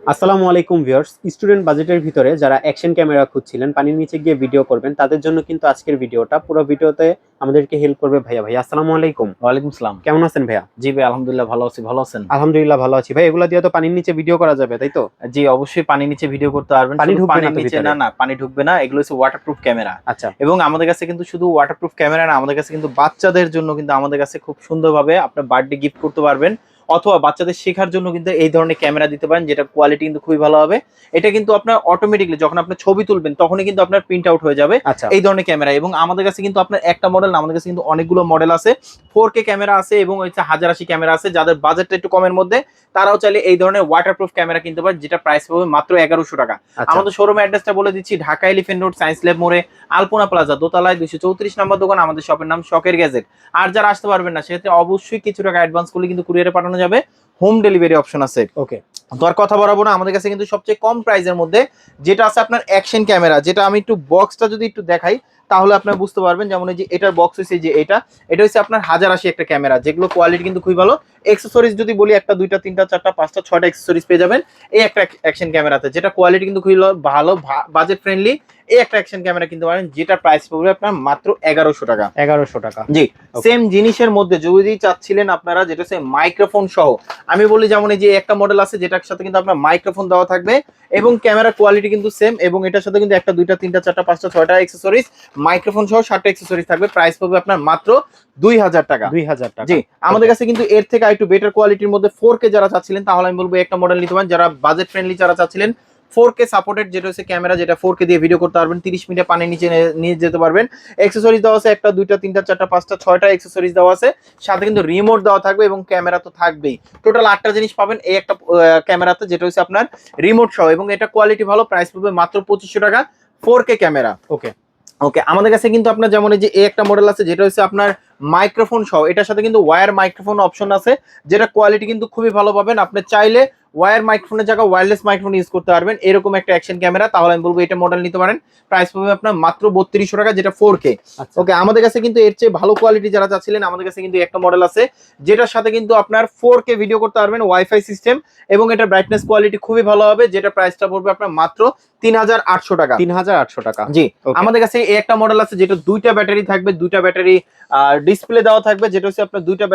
আসসালামু আলাইকুম viewers. Student বাজেটের ভিতরে যারা অ্যাকশন ক্যামেরা খুঁজছিলেন, পানির নিচে গিয়ে ভিডিও করবেন, তাদের জন্য কিন্তু আজকের ভিডিওটা। পুরো ভিডিওতে আমাদেরকে হেল্প করবে ভাইয়া। ভাইয়া আসসালামু আলাইকুম। ওয়ালাইকুম সালাম। কেমন আছেন ভাইয়া? জি ভাই, আলহামদুলিল্লাহ ভালো আছি। ভালো আছেন? আলহামদুলিল্লাহ ভালো আছি ভাই। এগুলা দিয়ে তো পানির নিচে ভিডিও করা যাবে, তাই তো? জি অবশ্যই পানির নিচে ভিডিও করতে পারবেন। পানি শুধু ঢুকবে না পানির তো নিচে ভিতরে? না, পানি ঢুকবে না। এগুলো হচ্ছে ওয়াটারপ্রুফ ক্যামেরা। আচ্ছা। এবং আমাদের কাছে কিন্তু শুধু ওয়াটারপ্রুফ ক্যামেরা না, আমাদের কাছে কিন্তু বাচ্চাদের জন্য কিন্তু আমাদের কাছে খুব সুন্দরভাবে আপনার বার্থডে গিফট করতে পারবেন, অথবা বাচ্চাদের শেখার জন্য কিন্তু এই ধরনের ক্যামেরা দিতে পারেন, যেটা কোয়ালিটি কিন্তু খুবই ভালো হবে। এটা কিন্তু আপনার অটোমেটিকলি যখন আপনি ছবি তুলবেন তখনই কিন্তু আপনার প্রিন্ট আউট হয়ে যাবে আচ্ছা। এই ধরনের ক্যামেরা। এবং আমাদের কাছে কিন্তু আপনার একটা মডেল না, আমাদের কাছে কিন্তু অনেকগুলো মডেল আছে। 4K ক্যামেরা আছে এবং হচ্ছে 1080 ক্যামেরা আছে। যাদের বাজেটটা একটু কমের মধ্যে, তারাও চাইলে এই ধরনের ওয়াটারপ্রুফ ক্যামেরা কিনতে পারে, যেটা প্রাইস পাবে মাত্র 1100 টাকা। আচ্ছা। আমাদের শোরুম অ্যাড্রেসটা বলে দিচ্ছি, Dhaka elephant road, science lab মোড়ে, আলপনা প্লাজা দোতলায় 234 নম্বর দোকান। আমাদের শপের নাম শখের গ্যাজেট। আর যারা আসতে পারবেন না, সেক্ষেত্রে অবশ্যই কিছু টাকা অ্যাডভান্স করলে কিন্তু কুরিয়ারে পাঠানো যাবে। হোম ডেলিভারি অপশন আছে। ওকে। তো আর কথা বাড়াবো না, আমাদের কাছে কিন্তু সবচেয়ে কম প্রাইসের মধ্যে যেটা আছে আপনার অ্যাকশন ক্যামেরা, যেটা আমি একটু বক্সটা যদি একটু দেখাই তাহলে আপনারা বুঝতে পারবেন। যেমন এই যে এটার বক্স হচ্ছে, যে এটা হচ্ছে আপনার 1080 একটা ক্যামেরা, যেগুলো কোয়ালিটি কিন্তু খুবই ভালো। এক্সেসরিজ যদি বলি, একটা দুইটা তিনটা চারটা পাঁচটা ছয়টা এক্সেসরিজ পেয়ে যাবেন এই একটা অ্যাকশন ক্যামেরাতে, যেটা কোয়ালিটি কিন্তু খুবই ভালো, বাজেট ফ্রেন্ডলি। এই একটা অ্যাকশন ক্যামেরা কিনতে পারেন, যেটা প্রাইস পড়বে আপনার মাত্র 1100 টাকা। 1100 টাকা। জি। সেম জিনিসের মধ্যে যদি চাচ্ছিলেন আপনারা, যেটা হচ্ছে মাইক্রোফোন সহ, আমি বলি যেমন এই যে একটা মডেল আছে যেটার সাথে কিন্তু আপনার মাইক্রোফোন দেওয়া থাকবে এবং ক্যামেরা কোয়ালিটি কিন্তু সেম, এবং এটার সাথে কিন্তু একটা দুইটা তিনটা চারটা পাঁচটা ছয়টা এক্সেসরিজ, মাইক্রোফোন সহ 7টা এক্সেসরিজ থাকবে। প্রাইস পড়বে আপনার মাত্র 2000 টাকা। 2000 টাকা। জি। আমাদের কাছে কিন্তু এর থেকে একটু বেটার কোয়ালিটির মধ্যে 4K যারা চাচ্ছিলেন, তাহলে আমি বলবো একটা মডেল নিতে পারেন। যারা বাজেট ফ্রেন্ডলি যারা চাচ্ছিলেন 4K সাপোর্টেড, যেটা হচ্ছে ক্যামেরা, যেটা 4K দিয়ে ভিডিও করতে পারবেন, 30 মিনিটে পানির নিচে নিয়ে যেতে পারবেন। এক্সেসরিজ দেওয়া আছে একটা দুইটা তিনটা চারটা পাঁচটা ছয়টা এক্সেসরিজ দেওয়া আছে, সাথে কিন্তু রিমোট দেওয়া থাকবে এবং ক্যামেরা তো থাকবেই। টোটাল 8টা জিনিস পাবেন এই একটা ক্যামেরাতে, যেটা হচ্ছে আপনার রিমোট সহ, এবং এটা কোয়ালিটি ভালো। প্রাইস পড়বে মাত্র 2500 টাকা। 4K camera. ওকে। ওকে। আমাদের কাছে কিন্তু আপনার যেমন এই যে একটা মডেল আছে, যেটা হচ্ছে আপনার মাইক্রোফোন সহ, এটার সাথে কিন্তু ওয়্যার মাইক্রোফোন অপশন আছে, যেটা কোয়ালিটি কিন্তু খুবই ভালো পাবেন। আপনি চাইলে ওয়্যার মাইক্রোফোনের জায়গায় ওয়্যারলেস মাইক্রোফোন ইউজ করতে পারবেন, এরকম একটা অ্যাকশন ক্যামেরা। তাহলে আমি বলবো এটা মডেল নিতে পারেন। প্রাইস পাবে আপনার মাত্র 3200 টাকা, যেটা 4K। আচ্ছা। ওকে। আমাদের কাছে কিন্তু এর চেয়ে ভালো কোয়ালিটি যারা চাচ্ছিলেন, আমাদের কাছে কিন্তু একটা মডেল আছে, যেটার সাথে কিন্তু আপনার 4K ভিডিও করতে পারবেন, ওয়াইফাই সিস্টেম, এবং এটা ব্রাইটনেস কোয়ালিটি খুবই ভালো হবে, যেটা প্রাইসটা পড়বে আপনার মাত্র 3800 টাকা। 3800 টাকা। জি। ওকে। আমাদের কাছে এই একটা মডেল আছে, যেটা দুইটা ব্যাটারি থাকবে, দুইটা ব্যাটারি ডিসপ্লে দেওয়া থাকবে, যেটা হচ্ছে আপনার দুইটা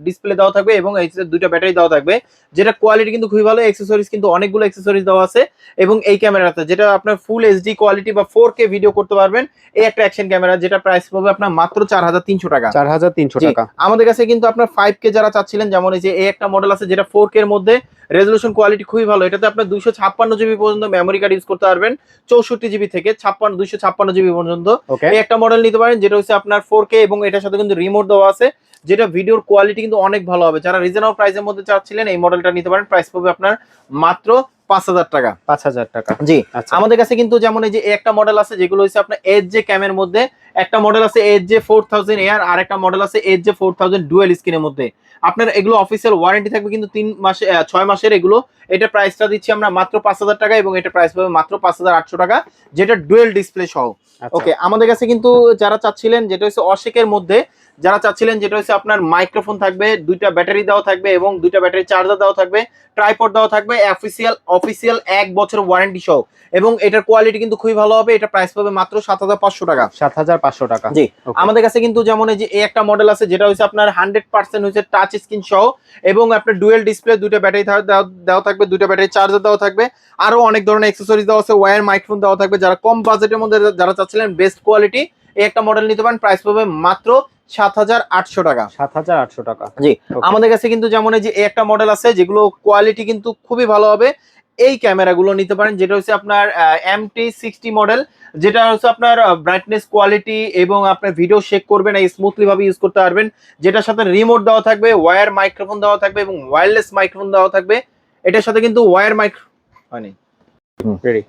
ডিসপ্লে দেওয়া থাকবে এবং এই দুইটা ব্যাটারি দেওয়া থাকবে, যেটা কোয়ালিটি কিন্তু খুবই ভালো। এক্সেসরিজ কিন্তু অনেকগুলো এক্সেসরিজ দেওয়া আছে, এবং এই ক্যামেরাতে যেটা আপনার ফুল এইচডি কোয়ালিটি বা 4K ভিডিও করতে পারবেন, এই একটা অ্যাকশন ক্যামেরা, যেটা প্রাইস পাবে আপনার মাত্র 4300 টাকা। 4300 জি। টাকা। আমাদের কাছে কিন্তু আপনার 5K যারা চাচ্ছিলেন, যেমন এই যে এই একটা মডেল আছে, যেটা 4K এর মধ্যে, রেজলিউশন কোয়ালিটি খুবই ভালো। এটাতে আপনার 256 জিবি পর্যন্ত মেমোরি কার্ড ইউজ করতে পারবেন, 64 জিবি থেকে 256 জিবি পর্যন্ত। ওকে। এই একটা মডেল নিতে পারেন, যেটা হচ্ছে আপনার 4K, এবং এটার সাথে কিন্তু রিমোট দেওয়া আছে, যেটা ভিডিওর কোয়ালিটি কিন্তু অনেক ভালো হবে। যারা রিজনেবল প্রাইসের মধ্যে চাচ্ছিলেন, এই মডেলটা নিতে পারেন। প্রাইস পাবে আপনার মাত্র 5000 টাকা। 5000 টাকা। জি। আচ্ছা। আমাদের কাছে কিন্তু যেমন এই যে একটা মডেল আছে, যেগুলো হচ্ছে আপনার এইচ জে ক্যামের মধ্যে। একটা মডেল আছে এইচ জে 4000 এয়ার, আর একটা মডেল আছে এইচ জে 4000 ডুয়েল স্ক্রিনের মধ্যে। আপনার এগুলো অফিসিয়াল ওয়ারেন্টি থাকবে কিন্তু 3 মাসে 6 মাসের এগুলো। এটা প্রাইসটা দিচ্ছি আমরা মাত্র 5000 টাকা, এবং এটা প্রাইস পাবে মাত্র 5800 টাকা, যেটা ডুয়েল ডিসপ্লে সহ। আচ্ছা। ওকে। আমাদের কাছে কিন্তু যারা চাচ্ছিলেন, যেটা হচ্ছে অশেকের মধ্যে, যারা চাচ্ছিলেন, যেটা হচ্ছে আপনার মাইক্রোফোন থাকবে, দুইটা ব্যাটারি দেওয়া থাকবে এবং দুইটা ব্যাটারি চার্জার দেওয়া থাকবে, ট্রাইপড দেওয়া থাকবে, অফিসিয়াল 1 বছর ওয়ারেন্টি সহ, এবং এটার কোয়ালিটি কিন্তু খুবই ভালো হবে। এটা প্রাইস পাবে মাত্র 7500 টাকা। 7500 টাকা। জি। ওকে। আমাদের কাছে কিন্তু যেমন এই যে একটা মডেল আছে, যেটা হচ্ছে আপনার 100% হচ্ছে টাচ স্ক্রিন সহ, এবং আপনার ডুয়েল ডিসপ্লে, দুইটা ব্যাটারি দেওয়া থাকবে, দুইটা ব্যাটারি চার্জার দেওয়া থাকবে, আরো অনেক ধরনের অ্যাকসেসরিজ দেওয়া আছে, ওয়্যার মাইক্রোফোন দেওয়া থাকবে। যারা কম বাজেটের মধ্যে যারা চাচ্ছিলেন বেস্ট কোয়ালিটি, এই একটা মডেল নিতে পারেন। প্রাইস পাবে মাত্র 7800 টাকা। 7800 টাকা। জি। ওকে। আমাদের কাছে কিন্তু যেমন এই যে একটা মডেল আছে, যেগুলো কোয়ালিটি কিন্তু খুবই ভালো হবে, এই ক্যামেরাগুলো নিতে পারেন, যেটা হচ্ছে আপনার MT60 মডেল, যেটা হচ্ছে আপনার ব্রাইটনেস কোয়ালিটি এবং আপনার ভিডিও শেক করবেন, এই স্মুথলি ভাবে ইউজ করতে পারবেন, যেটার সাথে রিমোট দেওয়া থাকবে, ওয়্যার মাইক্রোফোন দেওয়া থাকবে এবং ওয়্যারলেস মাইক্রোফোন দেওয়া থাকবে। এটার সাথে কিন্তু ওয়্যার মাইক্রো হয়নি। রেডি।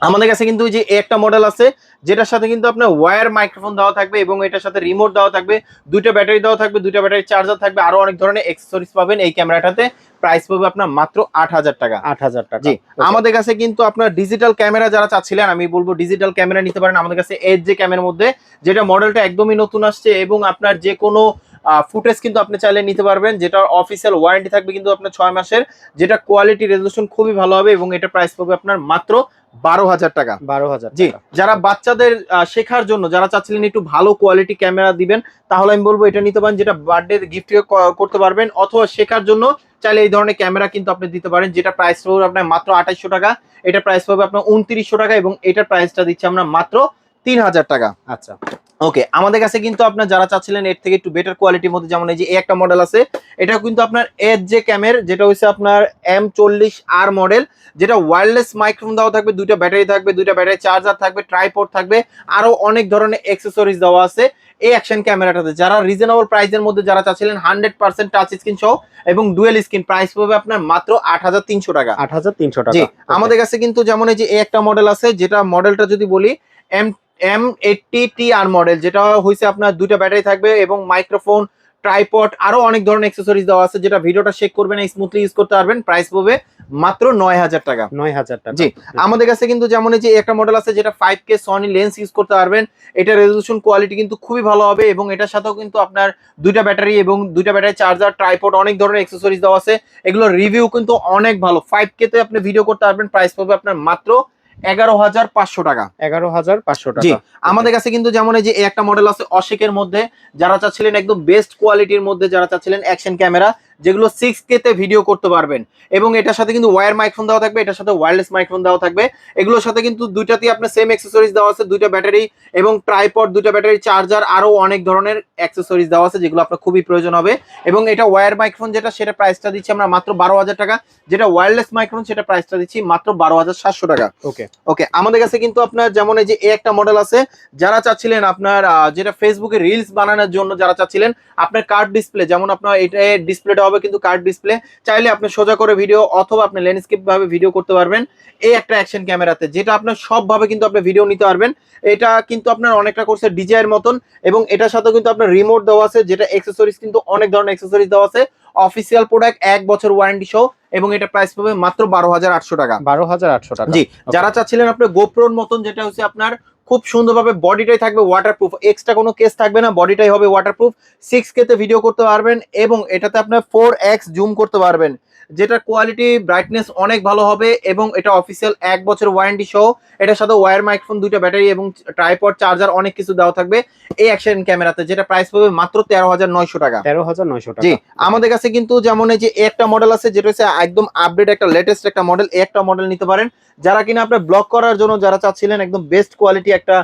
আমাদের কাছে কিন্তু যে একটা মডেল আছে, যেটার সাথে কিন্তু আপনার ওয়্যার মাইক্রোফোন দেওয়া থাকবে এবং এটার সাথে রিমোট দেওয়া থাকবে, দুইটা ব্যাটারি দেওয়া থাকবে, দুইটা ব্যাটারি চার্জার থাকবে, আরো অনেক ধরনের অ্যাকসেসরিজ পাবেন এই ক্যামেরাটাতে। প্রাইস পাবে আপনার মাত্র 8000 টাকা। 8000 টাকা। জি। ওকে। আমাদের কাছে কিন্তু আপনার ডিজিটাল ক্যামেরা যারা চাচ্ছিলেন, আমি বলবো ডিজিটাল ক্যামেরা নিতে পারেন আমাদের কাছে এইচ জে ক্যামেরার মধ্যে, যেটা মডেলটা একদমই নতুন আসছে, এবং আপনার যে কোনো ফুটেজ কিন্তু আপনি চাইলে নিতে পারবেন, যেটা অফিসিয়াল ওয়ারেন্টি থাকবে কিন্তু আপনার 6 মাসের, যেটা কোয়ালিটি রেজলিউশন খুবই ভালো হবে এবং এটা প্রাইস পাবে আপনার মাত্র 12,000 টাকা। 12,000 জি, টাকা। যারা বাচ্চাদের শেখার জন্য যারা চাচ্ছিলেন একটু ভালো কোয়ালিটি ক্যামেরা দিবেন, তাহলে আমি বলবো এটা নিতে পারেন, যেটা বার্থডে গিফট করতে পারবেন, অথবা শেখার জন্য চাইলে এই ধরনের ক্যামেরা কিন্তু আপনি দিতে পারেন, যেটা প্রাইস পাবে আপনার মাত্র 2800 টাকা, এটা প্রাইস পাবে আপনার 2900 টাকা এবং এটার প্রাইসটা দিচ্ছি আমরা মাত্র 3000 টাকা। আচ্ছা, ওকে, আমাদের কাছে কিন্তু আপনার যারা চাচ্ছিলেন এর থেকে একটু বেটার কোয়ালিটির মধ্যে, যেমন এই যে এই একটা মডেল আছে, এটা কিন্তু আপনার এজ যে ক্যামের, যেটা হচ্ছে আপনার M40R মডেল, যেটা ওয়্যারলেস মাইক্রোফোন দেওয়া থাকবে, দুইটা ব্যাটারি থাকবে, দুইটা ব্যাটারি চার্জার থাকবে, ট্রাইপড থাকবে, আরো অনেক ধরনের অ্যাক্সেসরিজ দেওয়া আছে এই অ্যাকশন ক্যামেরাটাতে। যারা রিজনেবল প্রাইসের মধ্যে যারা চাচ্ছিলেন 100% টাচ স্ক্রিন সহ এবং ডুয়েল স্ক্রিন, প্রাইস পাবে আপনার মাত্র 8300 টাকা। 8300 টাকা। জি, আমাদের কাছে কিন্তু যেমন এই যে এই একটা মডেল আছে, যেটা মডেলটা যদি বলি M80TR মডেল, যেটা হইছে আপনার দুইটা ব্যাটারি থাকবে এবং মাইক্রোফোন, ট্রাইপড, আরো অনেক ধরনের অ্যাকসেসরিজ দেওয়া আছে, যেটা ভিডিওটা শেক করবেন স্মুথলি ইউজ করতে পারবেন। প্রাইস পাবে মাত্র 9000 টাকা। 9000 টাকা। জি, আমাদের কাছে কিন্তু যেমন এই যে একটা মডেল আছে, যেটা 5K সনি লেন্স ইউজ করতে পারবেন, এটা রেজলিউশন কোয়ালিটি কিন্তু খুবই ভালো হবে এবং এটার সাথেও কিন্তু আপনার দুইটা ব্যাটারি এবং দুইটা ব্যাটারি চার্জার, ট্রাইপড, অনেক ধরনের অ্যাকসেসরিজ দেওয়া আছে। এগুলো রিভিউ কিন্তু অনেক ভালো। 5K তে আপনি ভিডিও করতে পারবেন, প্রাইস পাবে আপনার মাত্র 11,500 টাকা। 11,500 জি, টাকা। আমাদের কাছে কিন্তু যেমন এই যে এই একটা মডেল আছে অশেকের মধ্যে, যারা চাচ্ছিলেন একদম বেস্ট কোয়ালিটির মধ্যে, যারা চাচ্ছিলেন অ্যাকশন ক্যামেরা যেগুলো 6K তে ভিডিও করতে পারবেন, এবং এটার সাথে কিন্তু ওয়্যার মাইক্রোফোন দেওয়া থাকবে, এটার সাথে ওয়্যারলেস মাইক্রোফোন দেওয়া থাকবে। এগুলোর সাথে কিন্তু দুইটাতেই আপনার সেম অ্যাকসেসরিজ দেওয়া আছে, দুইটা ব্যাটারি এবং ট্রাইপড, দুইটা ব্যাটারি চার্জার, আরো অনেক ধরনের অ্যাকসেসরিজ দেওয়া আছে, যেগুলো আপনার খুবই প্রয়োজন হবে। এবং এটা ওয়্যার মাইক্রোফোন, যেটা সেটা প্রাইসটা দিচ্ছি আমরা মাত্র 12,000 টাকা, যেটা ওয়্যারলেস মাইক্রোফোন সেটা প্রাইসটা দিচ্ছি মাত্র 12,700 টাকা। ওকে, ওকে, আমাদের কাছে কিন্তু আপনার যেমন এই যে এই একটা মডেল আছে, যারা চাচ্ছিলেন আপনার যেটা ফেসবুকে রিলস বানানোর জন্য, যারা চাচ্ছিলেন আপনার কার্ড ডিসপ্লে, যেমন আপনার এটা ডিসপ্লেটা হবে কিন্তু কার্ড ডিসপ্লে, চাইলে আপনি সোজা করে ভিডিও অথবা আপনি ল্যান্ডস্কেপ ভাবে ভিডিও করতে পারবেন এই একটা অ্যাকশন ক্যামেরাতে, যেটা আপনার সবভাবে কিন্তু আপনি ভিডিও নিতে পারবেন। এটা কিন্তু আপনার অনেকটা করছে ডিজাইয়ের মতন এবং এটার সাথে কিন্তু আপনার রিমোট দেওয়া আছে, যেটা অ্যাকসেসরিজ কিন্তু অনেক ধরনের অ্যাকসেসরিজ দেওয়া আছে, অফিসিয়াল প্রোডাক্ট 1 বছর ওয়ারেন্টি সহ, এবং এটা প্রাইস পাবে মাত্র 12,800 টাকা। 12,800 টাকা। জি, যারা চাচ্ছিলেন আপনার গোপ্রোর মতন, যেটা হচ্ছে আপনার খুব সুন্দরভাবে বডিটাই থাকবে ওয়াটারপ্রুফ, এক্সট্রা কোনো কেস থাকবে না, বডিটাই হবে ওয়াটারপ্রুফ, 6K তে ভিডিও করতে পারবেন এবং এটাতে আপনার 4x জুম করতে পারবেন, যেটা কোয়ালিটি ব্রাইটনেস অনেক ভালো হবে এবং এটা অফিসিয়াল 1 বছর ওয়ারেন্টি সহ, এটার সাথে ওয়্যার মাইক্রোফোন, দুইটা ব্যাটারি এবং ট্রাইপড, চার্জার, অনেক কিছু দেওয়া থাকবে এই অ্যাকশন ক্যামেরাতে, যেটা প্রাইস পাবে মাত্র 13,900 টাকা। 13,900 টাকা। জি, আমাদের কাছে কিন্তু যেমন এই যে একটা মডেল আছে, যেটা হচ্ছে একদম আপডেট একটা লেটেস্ট একটা মডেল, একটা মডেল নিতে পারেন, যারা কিনা আপনার ব্লগ করার জন্য যারা চাচ্ছিলেন একদম বেস্ট কোয়ালিটি একটা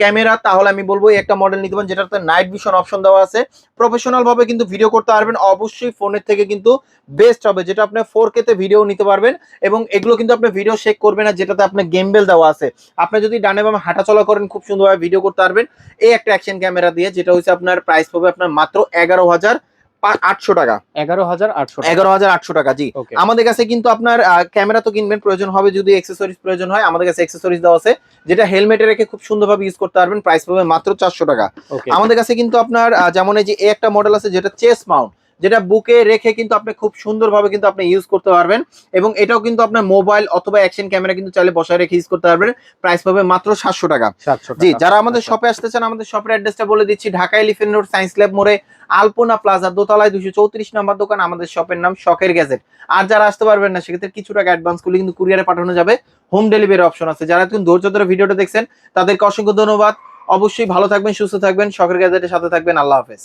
ক্যামেরা, তাহলে আমি বলবো এই একটা মডেল নিতে পারেন, যেটাতে নাইট ভিশন অপশন দেওয়া আছে, প্রফেশনাল ভাবে কিন্তু ভিডিও করতে পারবেন, অবশ্যই ফোনের থেকে কিন্তু বেস্ট হবে, যেটা আপনি 4K তে ভিডিও নিতে পারবেন এবং এগুলো কিন্তু আপনি ভিডিও শেক করবে না, যেটাতে আপনার গেমবেল দেওয়া আছে, আপনি যদি ডানে বামে হাঁটাচলা করেন খুব সুন্দরভাবে ভিডিও করতে পারবেন এই একটা অ্যাকশন ক্যামেরা দিয়ে, যেটা হচ্ছে আপনার প্রাইস পাবে আপনার মাত্র 11,800 টাকা। 11,800 টাকা। 11,800 টাকা। জি, ওকে, আমাদের কাছে কিন্তু আপনার ক্যামেরা তো কিনবেন, প্রয়োজন হবে যদি অ্যাকসেসরিজ প্রয়োজন হয়, আমাদের কাছে অ্যাকসেসরিজ দেওয়া আছে, যেটা হেলমেটে রেখে খুব সুন্দরভাবে ইউজ করতে পারবেন, প্রাইস পাবে মাত্র 400 টাকা। ওকে, আমাদের কাছে কিন্তু আপনার যেমন এই যে এই একটা মডেল আছে, যেটা চেস মাউন্ট, যেটা বুকে রেখে কিন্তু আপনি খুব সুন্দরভাবে কিন্তু আপনি ইউজ করতে পারবেন এবং এটাও কিন্তু আপনার মোবাইল অথবা অ্যাকশন ক্যামেরা কিন্তু চাইলে বসায় রেখে ইউজ করতে পারবেন, প্রাইস পাবে মাত্র 700 টাকা। 700 টাকা। জি, যারা আমাদের আচ্ছা। শপে আসতে চান, আমাদের শপের অ্যাড্রেসটা বলে দিচ্ছি, Dhaka elephant road, science lab মোড়ে, আলপনা প্লাজা দোতলায় 234 নম্বর দোকান। আমাদের শপের নাম শখের গ্যাজেট। আর যারা আসতে পারবেন না, সেক্ষেত্রে কিছু টাকা অ্যাডভান্স করলে কিন্তু কুরিয়ারে পাঠানো যাবে, হোম ডেলিভারি অপশন আছে। যারা এখন ধৈর্য ধরে ভিডিওটা দেখছেন, তাদেরকে অসংখ্য ধন্যবাদ। অবশ্যই ভালো থাকবেন, সুস্থ থাকবেন, শখের গ্যাজেটের সাথে থাকবেন। আল্লাহ হাফেজ।